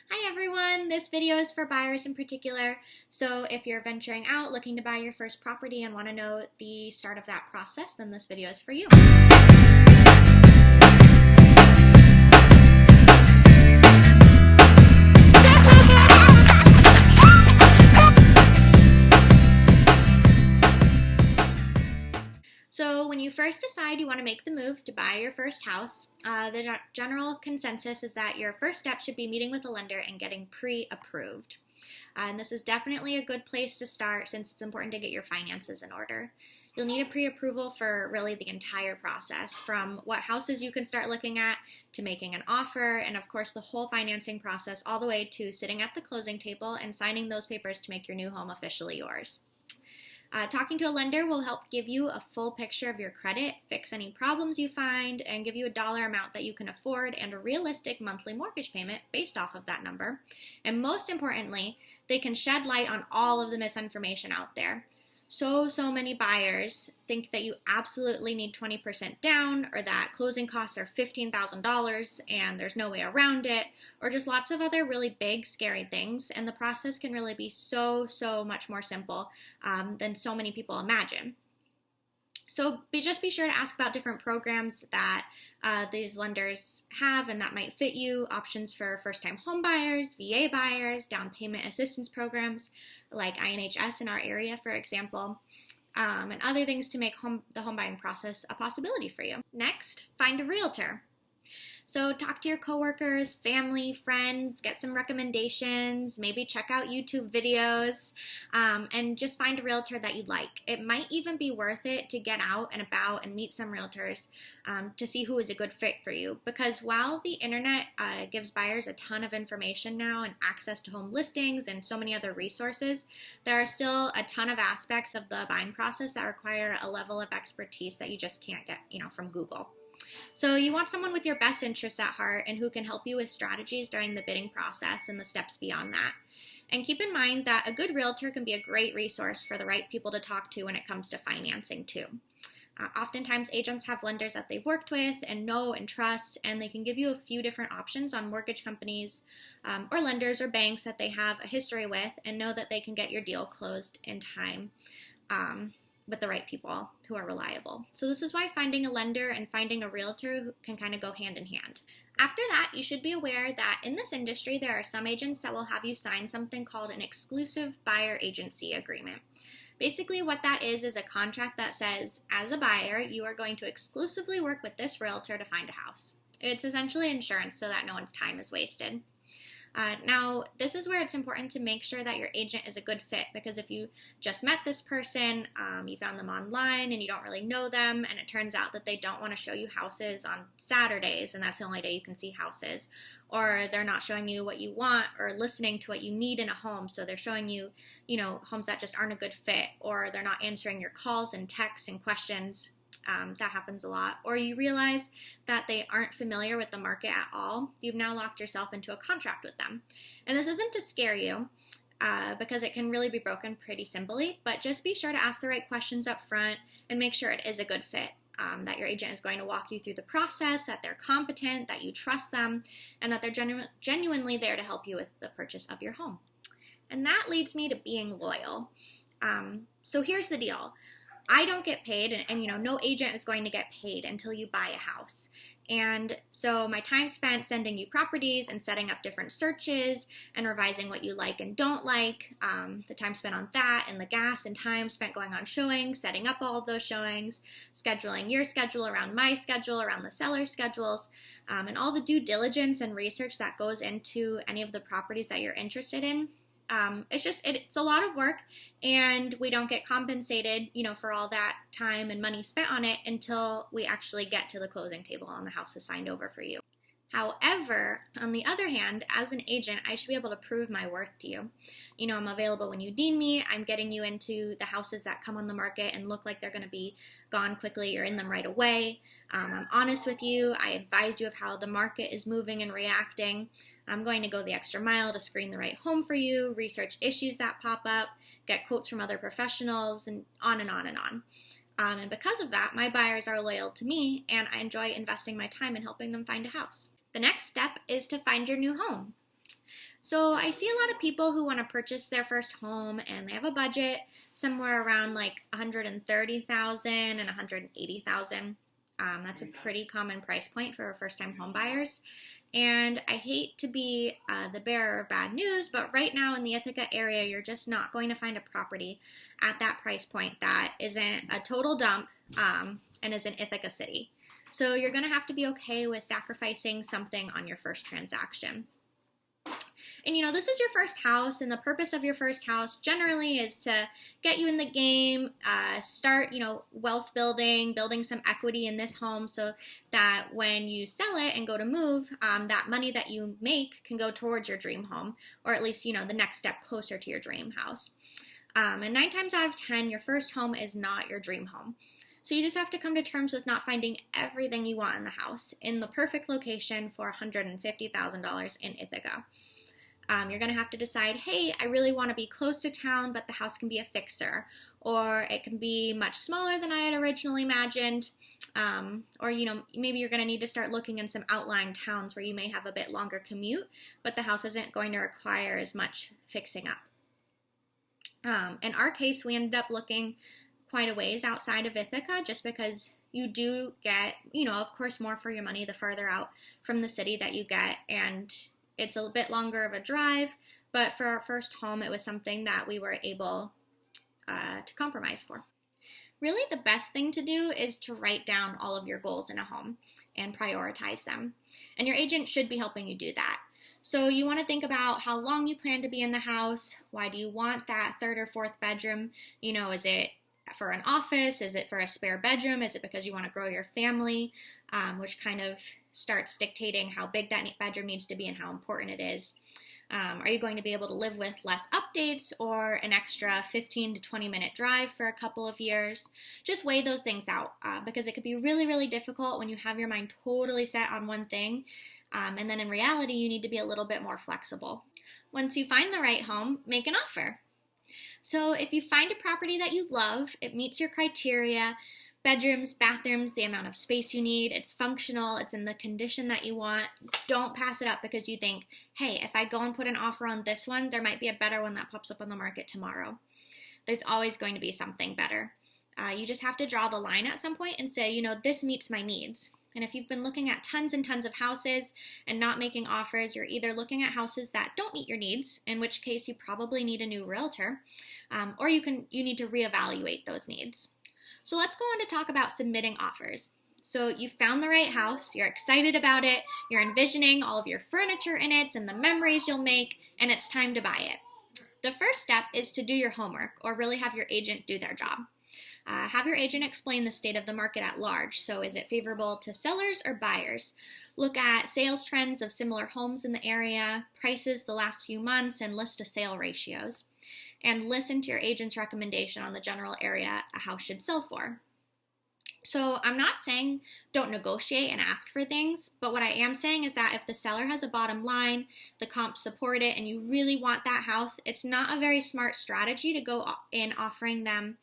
Hi everyone, this video is for buyers in particular. So if you're venturing out looking to buy your first property and want to know the start of that process, then this video is for you. So when you first decide you want to make the move to buy your first house, the general consensus is that your first step should be meeting with a lender and getting pre-approved. And this is definitely a good place to start since it's important to get your finances in order. You'll need a pre-approval for really the entire process, from what houses you can start looking at to making an offer, and of course the whole financing process all the way to sitting at the closing table and signing those papers to make your new home officially yours. Talking to a lender will help give you a full picture of your credit, fix any problems you find, and give you a dollar amount that you can afford and a realistic monthly mortgage payment based off of that number. And most importantly, they can shed light on all of the misinformation out there. So many buyers think that you absolutely need 20% down, or that closing costs are $15,000 and there's no way around it, or just lots of other really big, scary things. And the process can really be so much more simple than so many people imagine. So just be sure to ask about different programs that these lenders have and that might fit you. Options for first-time home buyers, VA buyers, down payment assistance programs like INHS in our area, for example, and other things to make the home buying process a possibility for you. Next, find a realtor. So talk to your coworkers, family, friends, get some recommendations, maybe check out YouTube videos, and just find a realtor that you like. It might even be worth it to get out and about and meet some realtors to see who is a good fit for you. Because while the internet gives buyers a ton of information now and access to home listings and so many other resources, there are still a ton of aspects of the buying process that require a level of expertise that you just can't get, from Google. So you want someone with your best interests at heart and who can help you with strategies during the bidding process and the steps beyond that. And keep in mind that a good realtor can be a great resource for the right people to talk to when it comes to financing too. Oftentimes agents have lenders that they've worked with and know and trust, and they can give you a few different options on mortgage companies or lenders or banks that they have a history with and know that they can get your deal closed in time. With the right people who are reliable. So this is why finding a lender and finding a realtor can kind of go hand in hand. After that, you should be aware that in this industry, there are some agents that will have you sign something called an exclusive buyer agency agreement. Basically, what that is a contract that says, as a buyer, you are going to exclusively work with this realtor to find a house. It's essentially insurance so that no one's time is wasted. Now, this is where it's important to make sure that your agent is a good fit, because if you just met this person, you found them online and you don't really know them, and it turns out that they don't want to show you houses on Saturdays and that's the only day you can see houses, or they're not showing you what you want or listening to what you need in a home, so they're showing you, homes that just aren't a good fit, or they're not answering your calls and texts and questions. That happens a lot. Or you realize that they aren't familiar with the market at all. You've now locked yourself into a contract with them. And this isn't to scare you, because it can really be broken pretty simply, but just be sure to ask the right questions up front and make sure it is a good fit, that your agent is going to walk you through the process, that they're competent, that you trust them, and that they're genuinely there to help you with the purchase of your home. And that leads me to being loyal. So here's the deal. I don't get paid, and no agent is going to get paid until you buy a house. And so my time spent sending you properties and setting up different searches and revising what you like and don't like, the time spent on that, and the gas and time spent going on showings, setting up all of those showings, scheduling your schedule around my schedule, around the seller's schedules, and all the due diligence and research that goes into any of the properties that you're interested in. It's a lot of work, and we don't get compensated, for all that time and money spent on it until we actually get to the closing table and the house is signed over for you. However, on the other hand, as an agent, I should be able to prove my worth to you. I'm available when you need me. I'm getting you into the houses that come on the market and look like they're going to be gone quickly. You're in them right away. I'm honest with you. I advise you of how the market is moving and reacting. I'm going to go the extra mile to screen the right home for you, research issues that pop up, get quotes from other professionals, and on and on and on. And because of that, my buyers are loyal to me, and I enjoy investing my time in helping them find a house. The next step is to find your new home. So I see a lot of people who want to purchase their first home and they have a budget somewhere around like 130,000 and 180,000. That's a pretty common price point for first-time home buyers. And I hate to be the bearer of bad news, but right now in the Ithaca area, you're just not going to find a property at that price point that isn't a total dump and is in Ithaca City. So you're going to have to be okay with sacrificing something on your first transaction. And this is your first house, and the purpose of your first house generally is to get you in the game, start, wealth building some equity in this home so that when you sell it and go to move, that money that you make can go towards your dream home, or at least, the next step closer to your dream house. And 9 times out of 10, your first home is not your dream home. So you just have to come to terms with not finding everything you want in the house in the perfect location for $150,000 in Ithaca. You're going to have to decide, hey, I really want to be close to town, but the house can be a fixer, or it can be much smaller than I had originally imagined, or maybe you're going to need to start looking in some outlying towns where you may have a bit longer commute, but the house isn't going to require as much fixing up. In our case, we ended up looking quite a ways outside of Ithaca just because you do get, of course, more for your money the farther out from the city that you get, and it's a bit longer of a drive, but for our first home, it was something that we were able to compromise for. Really, the best thing to do is to write down all of your goals in a home and prioritize them, and your agent should be helping you do that. So you want to think about how long you plan to be in the house. Why do you want that third or fourth bedroom? Is it for an office? Is it for a spare bedroom? Is it because you want to grow your family? Which kind of starts dictating how big that bedroom needs to be and how important it is. Are you going to be able to live with less updates or an extra 15 to 20 minute drive for a couple of years? Just weigh those things out because it could be really, really difficult when you have your mind totally set on one thing. And then in reality, you need to be a little bit more flexible. Once you find the right home, make an offer. So if you find a property that you love, it meets your criteria, bedrooms, bathrooms, the amount of space you need, it's functional, it's in the condition that you want, don't pass it up because you think, hey, if I go and put an offer on this one, there might be a better one that pops up on the market tomorrow. There's always going to be something better. You just have to draw the line at some point and say, this meets my needs. And if you've been looking at tons and tons of houses and not making offers, you're either looking at houses that don't meet your needs, in which case you probably need a new realtor, or you need to reevaluate those needs. So let's go on to talk about submitting offers. So you found the right house, you're excited about it, you're envisioning all of your furniture in it and the memories you'll make, and it's time to buy it. The first step is to do your homework, or really have your agent do their job. Have your agent explain the state of the market at large. So is it favorable to sellers or buyers? Look at sales trends of similar homes in the area, prices the last few months, and list to sale ratios. And listen to your agent's recommendation on the general area a house should sell for. So I'm not saying don't negotiate and ask for things, but what I am saying is that if the seller has a bottom line, the comps support it, and you really want that house, it's not a very smart strategy to go in offering them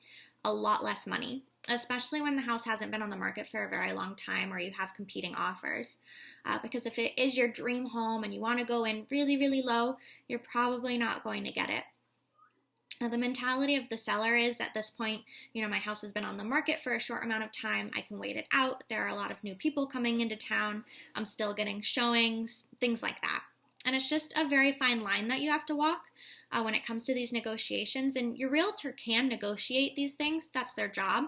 a lot less money, especially when the house hasn't been on the market for a very long time or you have competing offers. Because if it is your dream home and you want to go in really, really low, you're probably not going to get it. Now, the mentality of the seller is at this point, my house has been on the market for a short amount of time. I can wait it out. There are a lot of new people coming into town. I'm still getting showings, things like that. And it's just a very fine line that you have to walk when it comes to these negotiations. And your realtor can negotiate these things. That's their job.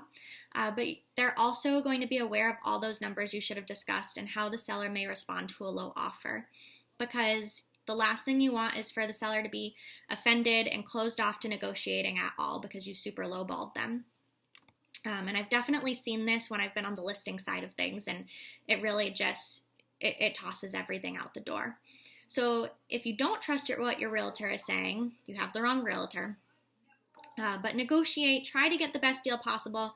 But they're also going to be aware of all those numbers you should have discussed and how the seller may respond to a low offer. Because the last thing you want is for the seller to be offended and closed off to negotiating at all because you super lowballed them. And I've definitely seen this when I've been on the listing side of things, and it really just, it tosses everything out the door. So if you don't trust what your realtor is saying, you have the wrong realtor. But negotiate, try to get the best deal possible,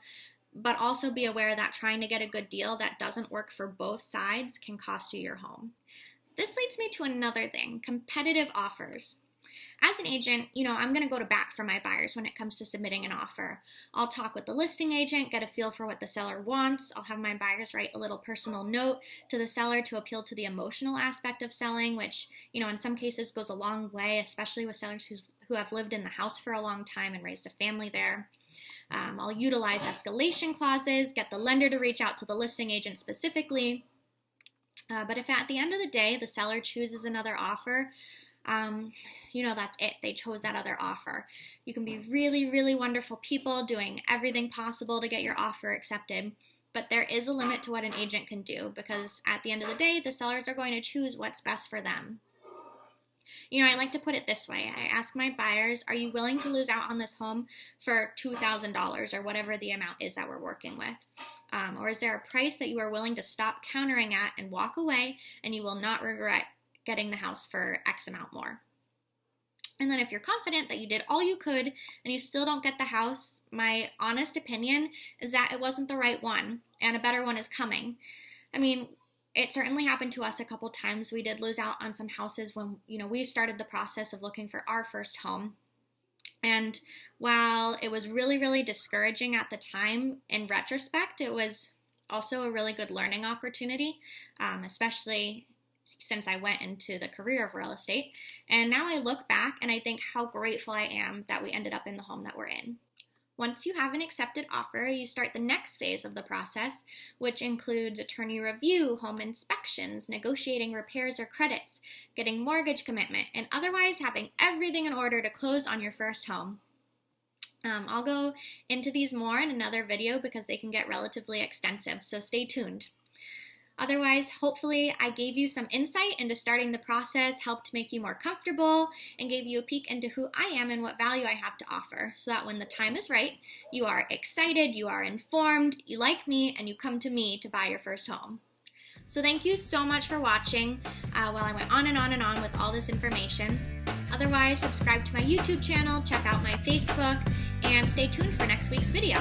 but also be aware that trying to get a good deal that doesn't work for both sides can cost you your home. This leads me to another thing, competitive offers. As an agent, I'm going to go to bat for my buyers when it comes to submitting an offer. I'll talk with the listing agent, get a feel for what the seller wants. I'll have my buyers write a little personal note to the seller to appeal to the emotional aspect of selling, which, in some cases goes a long way, especially with sellers who have lived in the house for a long time and raised a family there. I'll utilize escalation clauses, get the lender to reach out to the listing agent specifically. But if at the end of the day the seller chooses another offer, that's it. They chose that other offer. You can be really, really wonderful people doing everything possible to get your offer accepted, but there is a limit to what an agent can do, because at the end of the day, the sellers are going to choose what's best for them. I like to put it this way. I ask my buyers, are you willing to lose out on this home for $2,000 or whatever the amount is that we're working with? Or is there a price that you are willing to stop countering at and walk away, and you will not regret getting the house for X amount more? And then if you're confident that you did all you could and you still don't get the house, my honest opinion is that it wasn't the right one and a better one is coming. I mean, it certainly happened to us a couple times. We did lose out on some houses when, we started the process of looking for our first home. And while it was really, really discouraging at the time, in retrospect, it was also a really good learning opportunity, especially since I went into the career of real estate. And now I look back and I think how grateful I am that we ended up in the home that we're in. Once you have an accepted offer, you start the next phase of the process, which includes attorney review, home inspections, negotiating repairs or credits, getting mortgage commitment, and otherwise having everything in order to close on your first home. I'll go into these more in another video because they can get relatively extensive, so stay tuned. Otherwise, hopefully I gave you some insight into starting the process, helped make you more comfortable, and gave you a peek into who I am and what value I have to offer, so that when the time is right, you are excited, you are informed, you like me, and you come to me to buy your first home. So thank you so much for watching while I went on and on and on with all this information. Otherwise, subscribe to my YouTube channel, check out my Facebook, and stay tuned for next week's video.